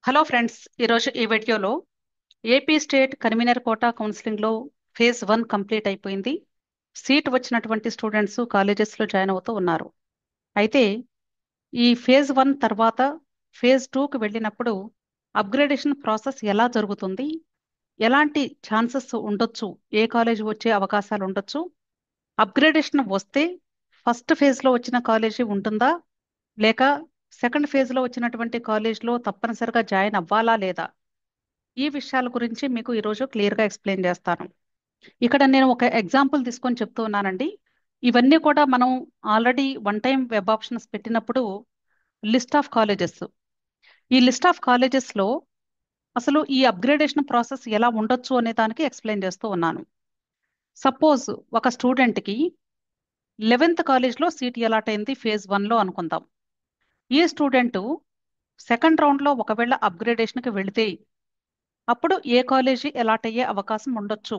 Hello friends, ఈరోజు ఈ వీడియోలో ఏపీ స్టేట్ కన్వీనర్ కోటా కౌన్సిలింగ్లో ఫేజ్ 1 కంప్లీట్ అయిపోయింది. సీట్ వచ్చినటువంటి స్టూడెంట్స్ కాలేజెస్లో జాయిన్ అవుతూ ఉన్నారు. అయితే ఈ ఫేజ్ 1 తర్వాత ఫేజ్ 2కి వెళ్ళినప్పుడు అప్గ్రేడేషన్ ప్రాసెస్ ఎలా జరుగుతుంది, ఎలాంటి ఛాన్సెస్ ఉండొచ్చు, ఏ కాలేజ్ వచ్చే అవకాశాలు ఉండొచ్చు, అప్గ్రేడేషన్ వస్తే ఫస్ట్ ఫేజ్లో వచ్చిన కాలేజీ ఉంటుందా లేక సెకండ్ ఫేజ్లో వచ్చినటువంటి కాలేజ్లో తప్పనిసరిగా జాయిన్ అవ్వాలా లేదా, ఈ విషయాల గురించి మీకు ఈరోజు క్లియర్గా ఎక్స్ప్లెయిన్ చేస్తాను. ఇక్కడ నేను ఒక ఎగ్జాంపుల్ తీసుకొని చెప్తూ ఉన్నానండి. ఇవన్నీ కూడా మనం already one time web options పెట్టినప్పుడు లిస్ట్ ఆఫ్ కాలేజెస్, ఈ లిస్ట్ ఆఫ్ కాలేజెస్లో అసలు ఈ అప్గ్రేడేషన్ ప్రాసెస్ ఎలా ఉండొచ్చు అనే దానికి ఎక్స్ప్లెయిన్ చేస్తూ ఉన్నాను. సపోజ్ ఒక స్టూడెంట్కి 11th కాలేజ్లో సీట్ అలాట్ అయింది ఫేజ్ 1లో అనుకుందాం. ఈ స్టూడెంట్ సెకండ్ రౌండ్లో ఒకవేళ అప్గ్రేడేషన్కి వెళితే అప్పుడు ఏ కాలేజీ అలాట్ అయ్యే అవకాశం ఉండొచ్చు.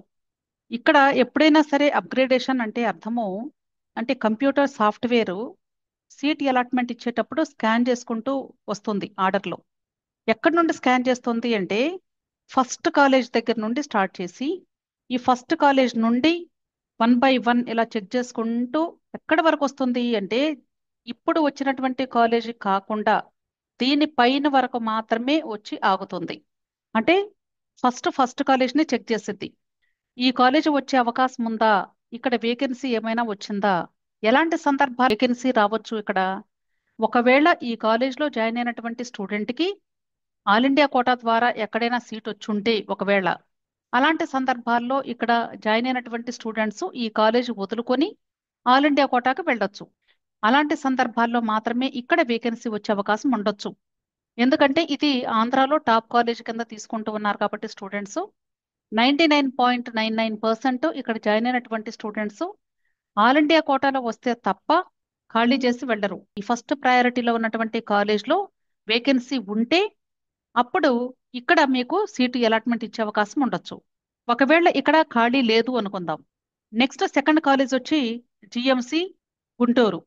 ఇక్కడ ఎప్పుడైనా సరే అప్గ్రేడేషన్ అంటే అర్థము అంటే కంప్యూటర్ సాఫ్ట్వేర్ సీట్ అలాట్మెంట్ ఇచ్చేటప్పుడు స్కాన్ చేసుకుంటూ వస్తుంది ఆర్డర్లో. ఎక్కడి నుండి స్కాన్ చేస్తుంది అంటే ఫస్ట్ కాలేజ్ దగ్గర నుండి స్టార్ట్ చేసి ఈ ఫస్ట్ కాలేజ్ నుండి 1 by 1 ఇలా చెక్ చేసుకుంటూ ఎక్కడి వరకు వస్తుంది అంటే ఇప్పుడు వచ్చినటువంటి కాలేజీ కాకుండా దీని పైన వరకు మాత్రమే వచ్చి ఆగుతుంది. అంటే ఫస్ట్ కాలేజ్ని చెక్ చేసిద్ది. ఈ కాలేజ్ వచ్చే అవకాశం ఉందా, ఇక్కడ వేకెన్సీ ఏమైనా వచ్చిందా, ఎలాంటి సందర్భాలు వేకెన్సీ రావచ్చు. ఇక్కడ ఒకవేళ ఈ కాలేజ్లో జాయిన్ అయినటువంటి స్టూడెంట్కి ఆల్ ఇండియా కోటా ద్వారా ఎక్కడైనా సీట్ వచ్చుంటే ఒకవేళ అలాంటి సందర్భాల్లో ఇక్కడ జాయిన్ అయినటువంటి స్టూడెంట్స్ ఈ కాలేజ్ వదులుకొని ఆల్ ఇండియా కోటాకి వెళ్ళొచ్చు. అలాంటి సందర్భాల్లో మాత్రమే ఇక్కడ వేకెన్సీ వచ్చే అవకాశం ఉండొచ్చు. ఎందుకంటే ఇది ఆంధ్రాలో టాప్ కాలేజ్ కింద తీసుకుంటూ ఉన్నారు కాబట్టి స్టూడెంట్స్ 99.99% ఇక్కడ జాయిన్ అయినటువంటి స్టూడెంట్స్ ఆల్ ఇండియా కోటాలో వస్తే తప్ప ఖాళీ చేసి వెళ్ళరు. ఈ ఫస్ట్ ప్రయారిటీలో ఉన్నటువంటి కాలేజ్లో వేకెన్సీ ఉంటే అప్పుడు ఇక్కడ మీకు సీటు అలాట్మెంట్ ఇచ్చే అవకాశం ఉండొచ్చు. ఒకవేళ ఇక్కడ ఖాళీ లేదు అనుకుందాం. నెక్స్ట్ సెకండ్ కాలేజ్ వచ్చి జిఎంసి గుంటూరు.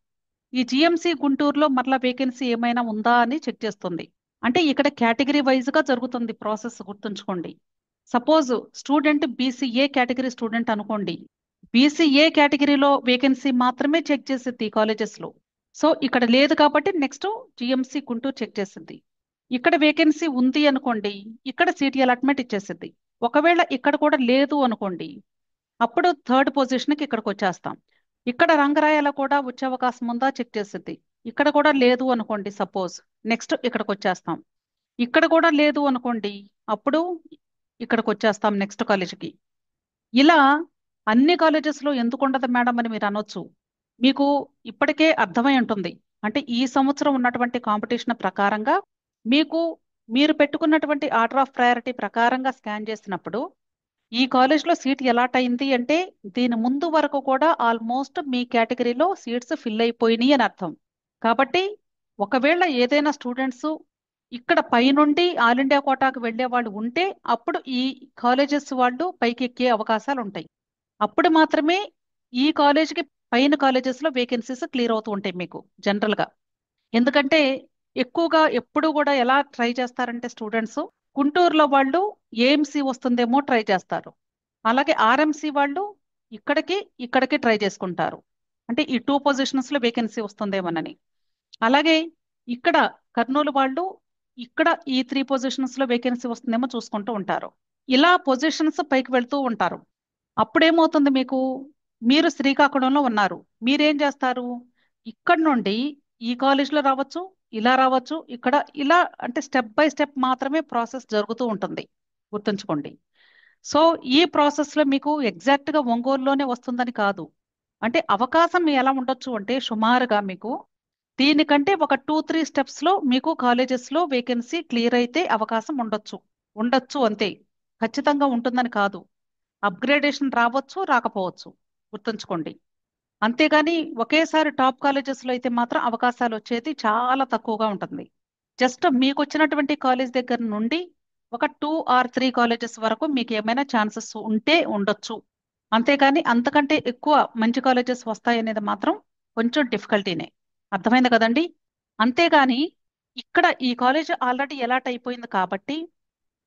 ఈ జిఎంసి గుంటూరులో మరలా వేకెన్సీ ఏమైనా ఉందా అని చెక్ చేస్తుంది. అంటే ఇక్కడ కేటగిరీ వైజ్గా జరుగుతుంది ప్రాసెస్, గుర్తుంచుకోండి. Suppose student BCA category student అనుకోండి. బీసీఏ కేటగిరీలో వేకెన్సీ మాత్రమే చెక్ చేసిద్ది ఈ కాలేజెస్లో. సో ఇక్కడ లేదు కాబట్టి నెక్స్ట్ జిఎంసి గుంటూరు చెక్ చేసిద్ది. ఇక్కడ వేకెన్సీ ఉంది అనుకోండి, ఇక్కడ సీటీ అలాట్మెంట్ ఇచ్చేసిద్ది. ఒకవేళ ఇక్కడ కూడా లేదు అనుకోండి, అప్పుడు థర్డ్ పొజిషన్కి ఇక్కడికి వచ్చేస్తాం. ఇక్కడ రంగరాయాల కూడా వచ్చే అవకాశం ఉందా చెక్ చేసిద్ది. ఇక్కడ కూడా లేదు అనుకోండి సపోజ్, నెక్స్ట్ ఇక్కడికి వచ్చేస్తాం. ఇక్కడ కూడా లేదు అనుకోండి, అప్పుడు ఇక్కడికి వచ్చేస్తాం నెక్స్ట్ కాలేజీకి. ఇలా అన్ని కాలేజెస్లో ఎందుకు ఉండదు మేడం అని మీరు అనొచ్చు. మీకు ఇప్పటికే అర్థమై ఉంటుంది. అంటే ఈ సంవత్సరం ఉన్నటువంటి కాంపిటీషన్ ప్రకారంగా మీకు మీరు పెట్టుకున్నటువంటి ఆర్డర్ ఆఫ్ ప్రయారిటీ ప్రకారంగా స్కాన్ చేసినప్పుడు ఈ కాలేజ్లో సీట్ అలాట్ అయింది అంటే దీని ముందు వరకు కూడా ఆల్మోస్ట్ మీ కేటగిరీలో సీట్స్ ఫిల్ అయిపోయినాయి అని అర్థం. కాబట్టి ఒకవేళ ఏదైనా స్టూడెంట్స్ ఇక్కడ పైనుండి ఆల్ ఇండియా కోటాకు వెళ్ళే వాళ్ళు ఉంటే అప్పుడు ఈ కాలేజెస్ వాళ్ళు పైకి ఎక్కే అవకాశాలు ఉంటాయి. అప్పుడు మాత్రమే ఈ కాలేజీకి పైన కాలేజెస్లో వేకెన్సీస్ క్లియర్ అవుతూ ఉంటాయి మీకు జనరల్గా. ఎందుకంటే ఎక్కువగా ఎప్పుడు కూడా ఎలా ట్రై చేస్తారంటే స్టూడెంట్స్ గుంటూరులో వాళ్ళు ఏఎంసీ వస్తుందేమో ట్రై చేస్తారు. అలాగే ఆర్ఎంసీ వాళ్ళు ఇక్కడికి ట్రై చేసుకుంటారు. అంటే ఈ 2 పొజిషన్స్లో వేకెన్సీ వస్తుందేమోనని. అలాగే ఇక్కడ కర్నూలు వాళ్ళు ఇక్కడ ఈ 3 పొజిషన్స్లో వేకెన్సీ వస్తుందేమో చూసుకుంటూ ఉంటారు. ఇలా పొజిషన్స్ పైకి వెళ్తూ ఉంటారు. అప్పుడేమవుతుంది మీకు, మీరు శ్రీకాకుళంలో ఉన్నారు, మీరేం చేస్తారు, ఇక్కడ నుండి ఈ కాలేజ్లో రావచ్చు, ఇలా రావచ్చు, ఇక్కడ ఇలా అంటే స్టెప్ బై స్టెప్ మాత్రమే ప్రాసెస్ జరుగుతూ ఉంటుంది, గుర్తుంచుకోండి. సో ఈ ప్రాసెస్లో మీకు ఎగ్జాక్ట్గా ఒంగోలులోనే వస్తుందని కాదు. అంటే అవకాశం ఎలా ఉండొచ్చు అంటే సుమారుగా మీకు దీనికంటే ఒక 2-3 స్టెప్స్లో మీకు కాలేజెస్లో వేకెన్సీ క్లియర్ అయితే అవకాశం ఉండొచ్చు. ఉండొచ్చు అంతే, ఖచ్చితంగా ఉంటుందని కాదు. అప్గ్రేడేషన్ రావచ్చు రాకపోవచ్చు, గుర్తుంచుకోండి. అంతేగాని ఒకేసారి టాప్ కాలేజెస్లో అయితే మాత్రం అవకాశాలు వచ్చేది చాలా తక్కువగా ఉంటుంది. జస్ట్ మీకు వచ్చినటువంటి కాలేజ్ దగ్గర నుండి ఒక 2 or 3 కాలేజెస్ వరకు మీకు ఏమైనా ఛాన్సెస్ ఉంటే ఉండొచ్చు. అంతేగాని అంతకంటే ఎక్కువ మంచి కాలేజెస్ వస్తాయనేది మాత్రం కొంచెం డిఫికల్టీనే. అర్థమైంది కదండి. అంతేగాని ఇక్కడ ఈ కాలేజ్ ఆల్రెడీ ఎలాట్ అయిపోయింది కాబట్టి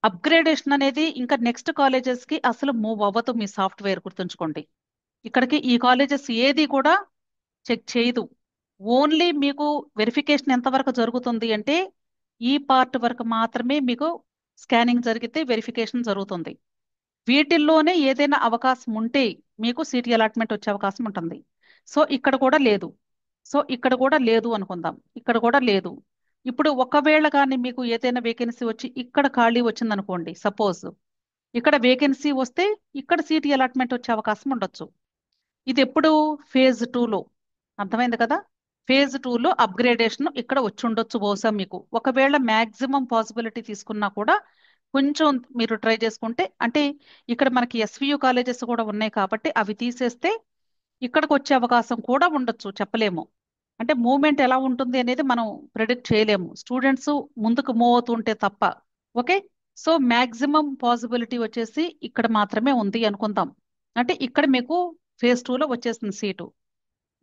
అప్గ్రేడేషన్ అనేది ఇంకా నెక్స్ట్ కాలేజెస్ కి అసలు మూవ్ అవ్వదు. మీ సాఫ్ట్వేర్ గుర్తుంచుకోండి. ఇక్కడికి ఈ కాలేజెస్ ఏది కూడా చెక్ చేయదు. ఓన్లీ మీకు వెరిఫికేషన్ ఎంతవరకు జరుగుతుంది అంటే ఈ పార్ట్ వరకు మాత్రమే మీకు స్కానింగ్ జరిగితే వెరిఫికేషన్ జరుగుతుంది. వీటిల్లోనే ఏదైనా అవకాశం ఉంటే మీకు సిటీ అలాట్మెంట్ వచ్చే అవకాశం ఉంటుంది. సో ఇక్కడ కూడా లేదు. సో ఇక్కడ కూడా లేదు అనుకుందాం. ఇక్కడ కూడా లేదు. ఇప్పుడు ఒకవేళ కానీ మీకు ఏదైనా వేకెన్సీ వచ్చి ఇక్కడ ఖాళీ వచ్చింది అనుకోండి, సపోజ్ ఇక్కడ వేకెన్సీ వస్తే ఇక్కడ సిటీ అలాట్మెంట్ వచ్చే అవకాశం ఉండొచ్చు. ఇది ఎప్పుడు? ఫేజ్ టూలో. అర్థమైంది కదా? ఫేజ్ టూలో అప్గ్రేడేషన్ ఇక్కడ వచ్చి ఉండొచ్చు బహుశా మీకు. ఒకవేళ మ్యాక్సిమం పాసిబిలిటీ తీసుకున్నా కూడా కొంచెం మీరు ట్రై చేసుకుంటే, అంటే ఇక్కడ మనకి ఎస్వియు కాలేజెస్ కూడా ఉన్నాయి కాబట్టి అవి తీసేస్తే ఇక్కడికి వచ్చే అవకాశం కూడా ఉండొచ్చు, చెప్పలేము. అంటే మూవ్మెంట్ ఎలా ఉంటుంది అనేది మనం ప్రెడిక్ట్ చేయలేము, స్టూడెంట్స్ ముందుకు మూవ్ అవుతుంటే తప్ప. ఓకే. సో మ్యాక్సిమం పాసిబిలిటీ వచ్చేసి ఇక్కడ మాత్రమే ఉంది అనుకుందాం. అంటే ఇక్కడ మీకు ఫేజ్ టూలో వచ్చేసింది సీటు.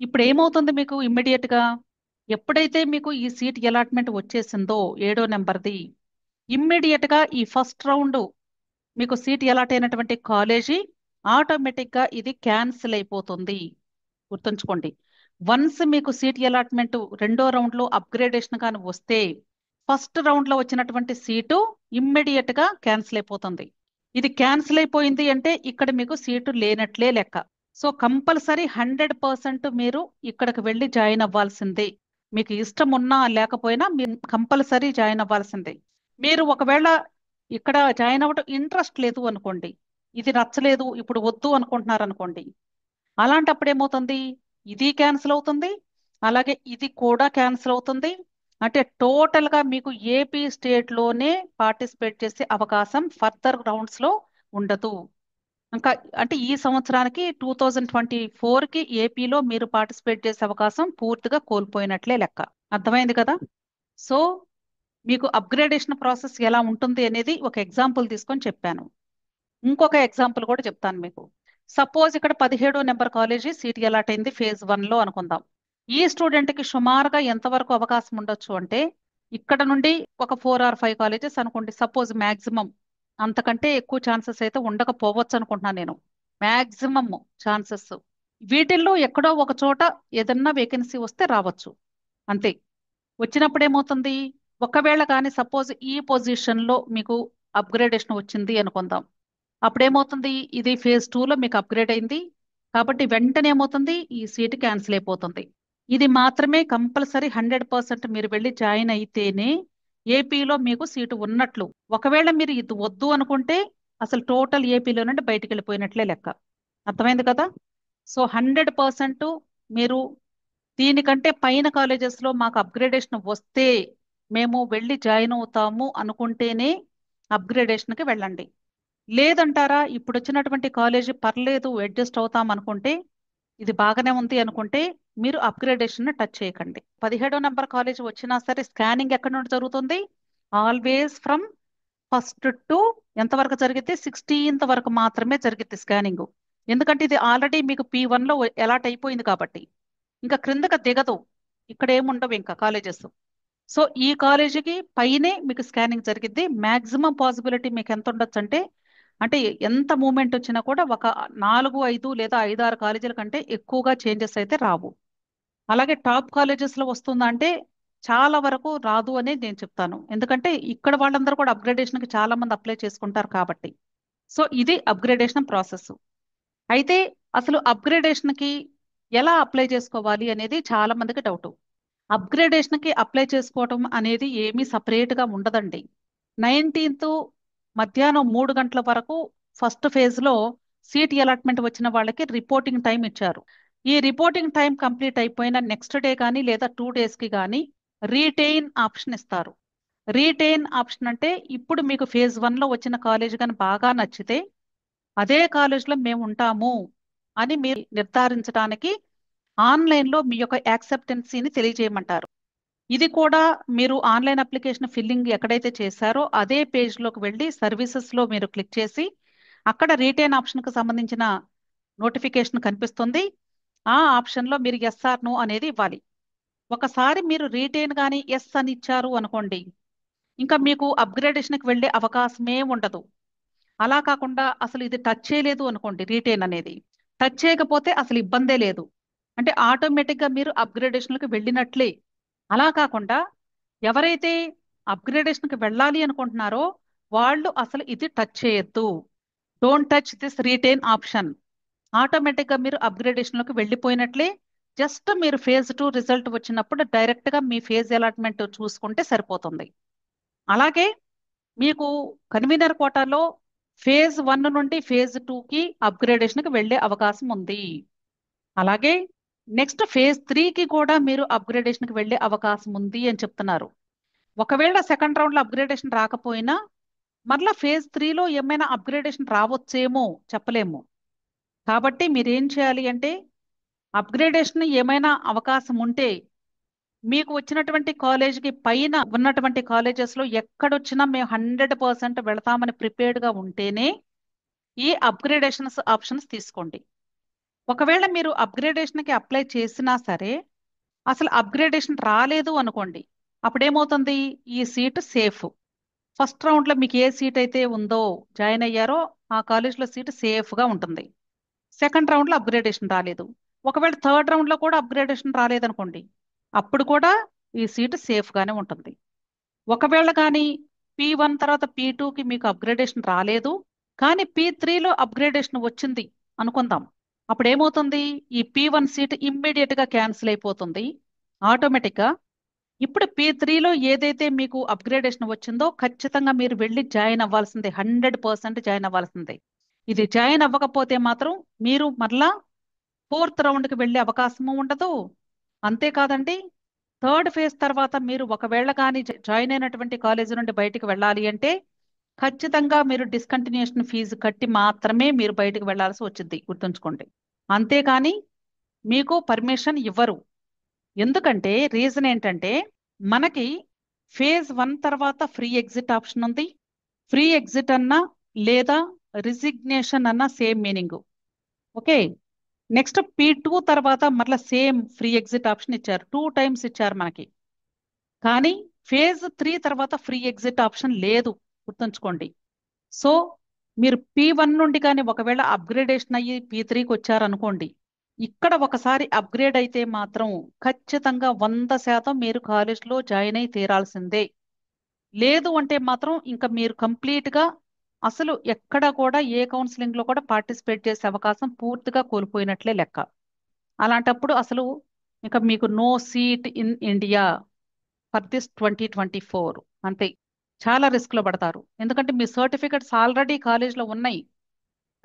ఇప్పుడు ఏమవుతుంది మీకు ఇమ్మీడియట్ గా? ఎప్పుడైతే మీకు ఈ సీట్ అలాట్మెంట్ వచ్చేసిందో 7వ నెంబర్ది, ఇమ్మీడియట్ గా ఈ ఫస్ట్ రౌండ్ మీకు సీట్ అలాట్ అయినటువంటి కాలేజీ ఆటోమేటిక్ గా ఇది క్యాన్సిల్ అయిపోతుంది. గుర్తుంచుకోండి. వన్స్ మీకు సీట్ అలాట్మెంట్ రెండో రౌండ్ లో అప్గ్రేడేషన్ కానీ వస్తే ఫస్ట్ రౌండ్ లో వచ్చినటువంటి సీటు ఇమ్మీడియట్ గా క్యాన్సిల్ అయిపోతుంది. ఇది క్యాన్సిల్ అయిపోయింది అంటే ఇక్కడ మీకు సీటు లేనట్లే లెక్క. సో కంపల్సరీ 100% మీరు ఇక్కడికి వెళ్ళి జాయిన్ అవ్వాల్సిందే. మీకు ఇష్టం ఉన్నా లేకపోయినా మీరు కంపల్సరీ జాయిన్ అవ్వాల్సిందే. మీరు ఒకవేళ ఇక్కడ జాయిన్ అవ్వడం ఇంట్రెస్ట్ లేదు అనుకోండి, ఇది నచ్చలేదు ఇప్పుడు వద్దు అనుకుంటున్నారు అనుకోండి, అలాంటప్పుడు ఏమవుతుంది? ఇది క్యాన్సిల్ అవుతుంది, అలాగే ఇది కూడా క్యాన్సిల్ అవుతుంది. అంటే టోటల్ గా మీకు ఏపీ స్టేట్ లోనే పార్టిసిపేట్ చేసే అవకాశం ఫర్దర్ రౌండ్స్ లో ఉండదు. ఇంకా అంటే ఈ సంవత్సరానికి 2024కి ఏపీలో మీరు పార్టిసిపేట్ చేసే అవకాశం పూర్తిగా కోల్పోయినట్లే లెక్క. అర్థమైంది కదా? సో మీకు అప్గ్రేడేషన్ ప్రాసెస్ ఎలా ఉంటుంది అనేది ఒక ఎగ్జాంపుల్ తీసుకొని చెప్పాను. ఇంకొక ఎగ్జాంపుల్ కూడా చెప్తాను మీకు. సపోజ్ ఇక్కడ 17వ నెంబర్ కాలేజీ సీట్ అలాట్ అయింది ఫేజ్ 1లో అనుకుందాం. ఈ స్టూడెంట్ కి సుమారుగా ఎంతవరకు అవకాశం ఉండొచ్చు అంటే ఇక్కడ నుండి ఒక 4 or 5 కాలేజెస్ అనుకోండి, సపోజ్ మ్యాక్సిమం. అంతకంటే ఎక్కువ ఛాన్సెస్ అయితే ఉండకపోవచ్చు అనుకుంటున్నాను నేను. మ్యాక్సిమం ఛాన్సెస్ వీటిల్లో ఎక్కడో ఒక చోట ఏదన్నా వేకెన్సీ వస్తే రావచ్చు, అంతే. వచ్చినప్పుడు ఏమవుతుంది? ఒకవేళ కానీ సపోజ్ ఈ పొజిషన్ లో మీకు అప్గ్రేడేషన్ వచ్చింది అనుకుందాం, అప్పుడేమవుతుంది? ఇది ఫేజ్ టూలో మీకు అప్గ్రేడ్ అయింది కాబట్టి వెంటనే ఏమవుతుంది? ఈ సీట్ క్యాన్సిల్ అయిపోతుంది. ఇది మాత్రమే కంపల్సరీ 100% మీరు వెళ్ళి జాయిన్ అయితేనే ఏపీలో మీకు సీటు ఉన్నట్లు. ఒకవేళ మీరు ఇది వద్దు అనుకుంటే అసలు టోటల్ ఏపీలో నుండి బయటికి వెళ్ళిపోయినట్లే లెక్క. అర్థమైంది కదా? సో 100% మీరు దీనికంటే పైన కాలేజెస్ లో మాకు అప్గ్రేడేషన్ వస్తే మేము వెళ్ళి జాయిన్ అవుతాము అనుకుంటేనే అప్గ్రేడేషన్ కి వెళ్ళండి. లేదంటారా ఇప్పుడు వచ్చినటువంటి కాలేజీ పర్లేదు అడ్జస్ట్ అవుతాం అనుకుంటే, ఇది బాగానే ఉంది అనుకుంటే మీరు అప్గ్రేడేషన్ టచ్ చేయకండి. 17వ నెంబర్ కాలేజ్ వచ్చినా సరే స్కానింగ్ ఎక్కడి నుండి జరుగుతుంది? ఆల్వేస్ ఫ్రమ్ ఫస్ట్ టు ఎంతవరకు జరిగితే 16th వరకు మాత్రమే జరిగితే స్కానింగ్. ఎందుకంటే ఇది ఆల్రెడీ మీకు P1లో అలాట్ అయిపోయింది కాబట్టి ఇంకా క్రిందకి దిగదు. ఇక్కడ ఏముండవు ఇంకా కాలేజెస్. సో ఈ కాలేజీకి పైనే మీకు స్కానింగ్ జరిగిద్ది. మాక్సిమం పాసిబిలిటీ మీకు ఎంత ఉండొచ్చు అంటే అంటే ఎంత మూమెంట్ వచ్చినా కూడా ఒక 4-5 లేదా 5-6 కాలేజీల కంటే ఎక్కువగా చేంజెస్ అయితే రావు. అలాగే టాప్ కాలేజెస్ లో వస్తుందా అంటే చాలా వరకు రాదు అని నేను చెప్తాను. ఎందుకంటే ఇక్కడ వాళ్ళందరూ కూడా అప్గ్రేడేషన్ కి చాలా మంది అప్లై చేసుకుంటారు కాబట్టి. సో ఇది అప్గ్రేడేషన్ ప్రాసెస్. అయితే అసలు అప్గ్రేడేషన్ కి ఎలా అప్లై చేసుకోవాలి అనేది చాలా మందికి డౌట్. అప్గ్రేడేషన్ కి అప్లై చేసుకోవటం అనేది ఏమీ సపరేట్ గా ఉండదండి. 19th మధ్యాహ్నం 3 గంటల వరకు ఫస్ట్ ఫేజ్ లో సీట్ అలాట్మెంట్ వచ్చిన వాళ్ళకి రిపోర్టింగ్ టైం ఇచ్చారు. ఈ రిపోర్టింగ్ టైం కంప్లీట్ అయిపోయిన నెక్స్ట్ డే కానీ లేదా 2 days కి కానీ రీటెయిన్ ఆప్షన్ ఇస్తారు. రీటెయిన్ ఆప్షన్ అంటే ఇప్పుడు మీకు ఫేజ్ 1లో వచ్చిన కాలేజ్ కానీ బాగా నచ్చితే అదే కాలేజ్లో మేము ఉంటాము అని మీరు నిర్ధారించడానికి ఆన్లైన్లో మీ యొక్క యాక్సెప్టెన్సీని తెలియజేయమంటారు. ఇది కూడా మీరు ఆన్లైన్ అప్లికేషన్ ఫిల్లింగ్ ఎక్కడైతే చేశారో అదే పేజ్లోకి వెళ్ళి సర్వీసెస్లో మీరు క్లిక్ చేసి అక్కడ రీటైన్ ఆప్షన్కి సంబంధించిన నోటిఫికేషన్ కనిపిస్తుంది. ఆ ఆప్షన్లో మీరు ఎస్ ఆర్ నో అనేది ఇవ్వాలి. ఒకసారి మీరు రీటైన్ కానీ ఎస్ అని ఇచ్చారు అనుకోండి, ఇంకా మీకు అప్గ్రేడేషన్కి వెళ్ళే అవకాశమే ఉండదు. అలా కాకుండా అసలు ఇది టచ్ చేయలేదు అనుకోండి, రీటైన్ అనేది టచ్ చేయకపోతే అసలు ఇబ్బందే లేదు. అంటే ఆటోమేటిక్గా మీరు అప్గ్రేడేషన్కి వెళ్ళినట్లే. అలా కాకుండా ఎవరైతే అప్గ్రేడేషన్కి వెళ్ళాలి అనుకుంటున్నారో వాళ్ళు అసలు ఇది టచ్ చేయొద్దు. Don't touch this retain option. ఆటోమేటిక్గా మీరు అప్గ్రేడేషన్లోకి వెళ్ళిపోయినట్లే. జస్ట్ మీరు ఫేజ్ 2 రిజల్ట్ వచ్చినప్పుడు డైరెక్ట్గా మీ ఫేజ్ అలాట్మెంట్ చూసుకుంటే సరిపోతుంది. అలాగే మీకు కన్వీనర్ కోటాలో ఫేజ్ 1 నుండి ఫేజ్ 2కి అప్గ్రేడేషన్కి వెళ్ళే అవకాశం ఉంది. అలాగే నెక్స్ట్ ఫేజ్ 3కి కూడా మీరు అప్గ్రేడేషన్కి వెళ్ళే అవకాశం ఉంది అని చెప్తున్నారు. ఒకవేళ సెకండ్ రౌండ్లో అప్గ్రేడేషన్ రాకపోయినా మరలా ఫేజ్ 3లో ఏమైనా అప్గ్రేడేషన్ రావచ్చేమో చెప్పలేము. కాబట్టి మీరు ఏం చేయాలి అంటే అప్గ్రేడేషన్ ఏమైనా అవకాశం ఉంటే మీకు వచ్చినటువంటి కాలేజీకి పైన ఉన్నటువంటి కాలేజెస్లో ఎక్కడొచ్చినా మేము 100% వెళతామని ప్రిపేర్డ్గా ఉంటేనే ఈ అప్గ్రేడేషన్స్ ఆప్షన్స్ తీసుకోండి. ఒకవేళ మీరు అప్గ్రేడేషన్కి అప్లై చేసినా సరే అసలు అప్గ్రేడేషన్ రాలేదు అనుకోండి, అప్పుడేమవుతుంది? ఈ సీటు సేఫ్. ఫస్ట్ రౌండ్లో మీకు ఏ సీట్ అయితే ఉందో, జాయిన్ అయ్యారో ఆ కాలేజ్లో సీటు సేఫ్గా ఉంటుంది. సెకండ్ రౌండ్లో అప్గ్రేడేషన్ రాలేదు, ఒకవేళ థర్డ్ రౌండ్లో కూడా అప్గ్రేడేషన్ రాలేదనుకోండి, అప్పుడు కూడా ఈ సీటు సేఫ్గానే ఉంటుంది. ఒకవేళ కానీ P1 తర్వాత P2కి మీకు అప్గ్రేడేషన్ రాలేదు, కానీ P3లో అప్గ్రేడేషన్ వచ్చింది అనుకుందాం, అప్పుడు ఏమవుతుంది? ఈ P1 సీట్ ఇమ్మీడియట్గా క్యాన్సిల్ అయిపోతుంది ఆటోమేటిక్గా. ఇప్పుడు P3లో ఏదైతే మీకు అప్గ్రేడేషన్ వచ్చిందో ఖచ్చితంగా మీరు వెళ్ళి జాయిన్ అవ్వాల్సిందే, 100% జాయిన్ అవ్వాల్సిందే. ఇది జాయిన్ అవ్వకపోతే మాత్రం మీరు మరలా ఫోర్త్ రౌండ్కి వెళ్ళే అవకాశము ఉండదు. అంతేకాదండి, థర్డ్ ఫేజ్ తర్వాత మీరు ఒకవేళ కానీ జాయిన్ అయినటువంటి కాలేజీ నుండి బయటికి వెళ్ళాలి అంటే ఖచ్చితంగా మీరు డిస్కంటిన్యూషన్ ఫీజు కట్టి మాత్రమే మీరు బయటకు వెళ్ళాల్సి వచ్చింది, గుర్తుంచుకోండి. అంతేకాని మీకు పర్మిషన్ ఇవ్వరు. ఎందుకంటే రీజన్ ఏంటంటే మనకి ఫేజ్ 1 తర్వాత ఫ్రీ ఎగ్జిట్ ఆప్షన్ ఉంది. ఫ్రీ ఎగ్జిట్ అన్నా లేదా రిజిగ్నేషన్ అన్నా same meaning. Okay, next P2 తర్వాత మరలా సేమ్ ఫ్రీ ఎగ్జిట్ ఆప్షన్ ఇచ్చారు, 2 టైమ్స్ ఇచ్చారు మనకి. కానీ ఫేజ్ 3 తర్వాత ఫ్రీ ఎగ్జిట్ ఆప్షన్ లేదు, గుర్తుంచుకోండి. సో మీరు P1 నుండి కానీ ఒకవేళ అప్గ్రేడేషన్ అయ్యి P3కి వచ్చారనుకోండి, ఇక్కడ ఒకసారి అప్గ్రేడ్ అయితే మాత్రం ఖచ్చితంగా 100% మీరు కాలేజ్లో జాయిన్ అయి తీరాల్సిందే. లేదు అంటే మాత్రం ఇంకా మీరు కంప్లీట్గా అసలు ఎక్కడ కూడా ఏ కౌన్సిలింగ్లో కూడా పార్టిసిపేట్ చేసే అవకాశం పూర్తిగా కోల్పోయినట్లే లెక్క. అలాంటప్పుడు అసలు ఇంకా మీకు no seat in India for this 2024 అంతే. చాలా రిస్క్లో పడతారు, ఎందుకంటే మీ సర్టిఫికెట్స్ ఆల్రెడీ కాలేజ్లో ఉన్నాయి.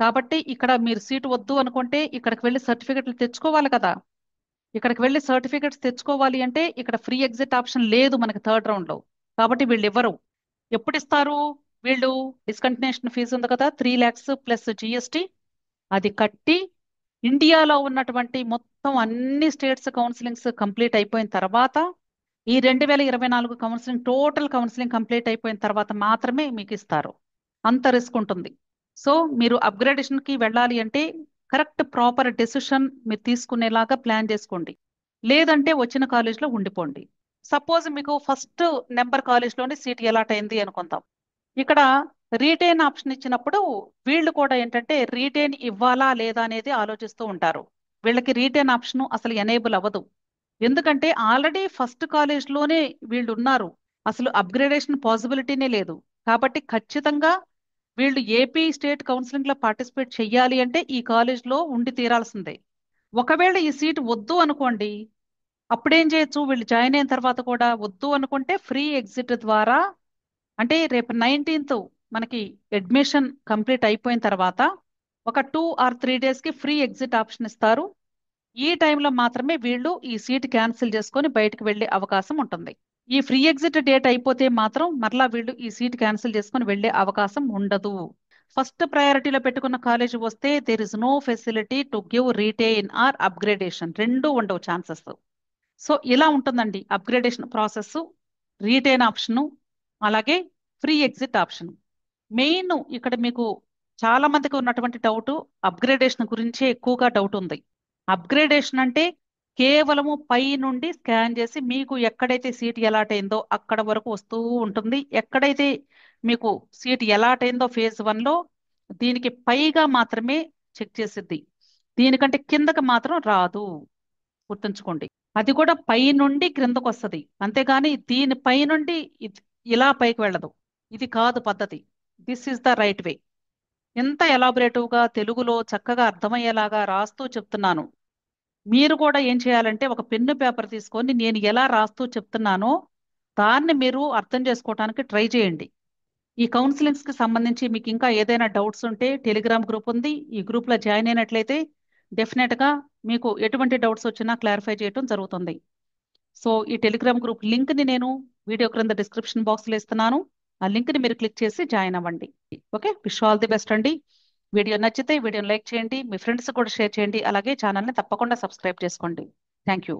కాబట్టి ఇక్కడ మీరు సీటు వద్దు అనుకుంటే ఇక్కడికి వెళ్ళి సర్టిఫికెట్లు తెచ్చుకోవాలి కదా. ఇక్కడికి వెళ్ళి సర్టిఫికెట్స్ తెచ్చుకోవాలి అంటే ఇక్కడ ఫ్రీ ఎగ్జిట్ ఆప్షన్ లేదు మనకి థర్డ్ రౌండ్లో. కాబట్టి వీళ్ళు ఇవ్వరు. ఎప్పుడు ఇస్తారు? వీళ్ళు డిస్కంటిన్యూషన్ ఫీజు ఉంది కదా, 3 lakhs ప్లస్ GST, అది కట్టి ఇండియాలో ఉన్నటువంటి మొత్తం అన్ని స్టేట్స్ కౌన్సిలింగ్స్ కంప్లీట్ అయిపోయిన తర్వాత, ఈ 2024 కౌన్సిలింగ్ టోటల్ కౌన్సిలింగ్ కంప్లీట్ అయిపోయిన తర్వాత మాత్రమే మీకు ఇస్తారు. అంత రిస్క్ ఉంటుంది. సో మీరు అప్గ్రేడేషన్కి వెళ్ళాలి అంటే కరెక్ట్ ప్రాపర్ డెసిషన్ మీరు తీసుకునేలాగా ప్లాన్ చేసుకోండి. లేదంటే వచ్చిన కాలేజ్లో ఉండిపోండి. సపోజ్ మీకు ఫస్ట్ నెంబర్ కాలేజ్లోనే సీట్ అలాట్ అయింది అనుకుందాం. ఇక్కడ రీటైన్ ఆప్షన్ ఇచ్చినప్పుడు వీళ్ళు కూడా ఏంటంటే రీటైన్ ఇవ్వాలా లేదా అనేది ఆలోచిస్తూ ఉంటారు. వీళ్ళకి రీటైన్ ఆప్షన్ అసలు ఎనేబుల్ అవ్వదు, ఎందుకంటే ఆల్రెడీ ఫస్ట్ కాలేజ్లోనే వీళ్ళు ఉన్నారు, అసలు అప్గ్రేడేషన్ పాసిబిలిటీనే లేదు. కాబట్టి ఖచ్చితంగా వీళ్ళు ఏపీ స్టేట్ కౌన్సిలింగ్లో పార్టిసిపేట్ చెయ్యాలి అంటే ఈ కాలేజ్లో ఉండి తీరాల్సిందే. ఒకవేళ ఈ సీట్ వద్దు అనుకోండి, అప్పుడేం చేయొచ్చు? వీళ్ళు జాయిన్ అయిన తర్వాత కూడా వద్దు అనుకుంటే ఫ్రీ ఎగ్జిట్ ద్వారా, అంటే రేపు 19th మనకి అడ్మిషన్ కంప్లీట్ అయిపోయిన తర్వాత ఒక 2 or 3 daysకి ఫ్రీ ఎగ్జిట్ ఆప్షన్ ఇస్తారు. ఈ టైంలో మాత్రమే వీళ్ళు ఈ సీట్ క్యాన్సిల్ చేసుకొని బయటకు వెళ్ళే అవకాశం ఉంటుంది. ఈ ఫ్రీ ఎగ్జిట్ డేట్ అయిపోతే మాత్రం మరలా వీళ్ళు ఈ సీట్ క్యాన్సిల్ చేసుకొని వెళ్ళే అవకాశం ఉండదు. ఫస్ట్ ప్రయారిటీలో పెట్టుకున్న కాలేజ్ వస్తే there is no facility to give retain or upgradation, రెండూ ఉండవు ఛాన్సెస్. సో ఇలా ఉంటుందండి అప్గ్రేడేషన్ ప్రాసెస్, రీటైన్ ఆప్షను, అలాగే ఫ్రీ ఎగ్జిట్ ఆప్షన్. మెయిన్ ఇక్కడ మీకు చాలా మందికి ఉన్నటువంటి డౌట్ అప్గ్రేడేషన్ గురించే ఎక్కువగా డౌట్ ఉంది. అప్గ్రేడేషన్ అంటే కేవలము పై నుండి స్కాన్ చేసి మీకు ఎక్కడైతే సీట్ అలాట్ అయిందో అక్కడ వరకు వస్తూ ఉంటుంది. ఎక్కడైతే మీకు సీట్ అలాట్ అయిందో ఫేజ్ 1లో దీనికి పైగా మాత్రమే చెక్ చేసిద్ది. దీనికంటే కిందకి మాత్రం రాదు, గుర్తుంచుకోండి. అది కూడా పై నుండి క్రిందకు వస్తుంది, అంతేగాని దీని పై నుండి ఇలా పైకి వెళ్ళదు. ఇది కాదు పద్ధతి. This is the right way. ఎంత ఎలాబొరేటివ్గా తెలుగులో చక్కగా అర్థమయ్యేలాగా రాస్తూ చెప్తున్నాను. మీరు కూడా ఏం చేయాలంటే ఒక పెన్ను పేపర్ తీసుకొని నేను ఎలా రాస్తూ చెప్తున్నానో దాన్ని మీరు అర్థం చేసుకోవడానికి ట్రై చేయండి. ఈ కౌన్సిలింగ్స్కి సంబంధించి మీకు ఇంకా ఏదైనా డౌట్స్ ఉంటే టెలిగ్రామ్ గ్రూప్ ఉంది. ఈ గ్రూప్లో జాయిన్ అయినట్లయితే డెఫినెట్గా మీకు ఎటువంటి డౌట్స్ వచ్చినా క్లారిఫై చేయడం జరుగుతుంది. సో ఈ టెలిగ్రామ్ గ్రూప్ లింక్ని నేను వీడియో క్రింద డిస్క్రిప్షన్ బాక్స్లో ఇస్తున్నాను. ఆ లింక్ని మీరు క్లిక్ చేసి జాయిన్ అవ్వండి. Okay, wish all the best అండి. వీడియో నచ్చితే వీడియోని లైక్ చేయండి, మీ ఫ్రెండ్స్ కూడా షేర్ చేయండి, అలాగే ఛానల్ని తప్పకుండా సబ్స్క్రైబ్ చేసుకోండి. Thank you.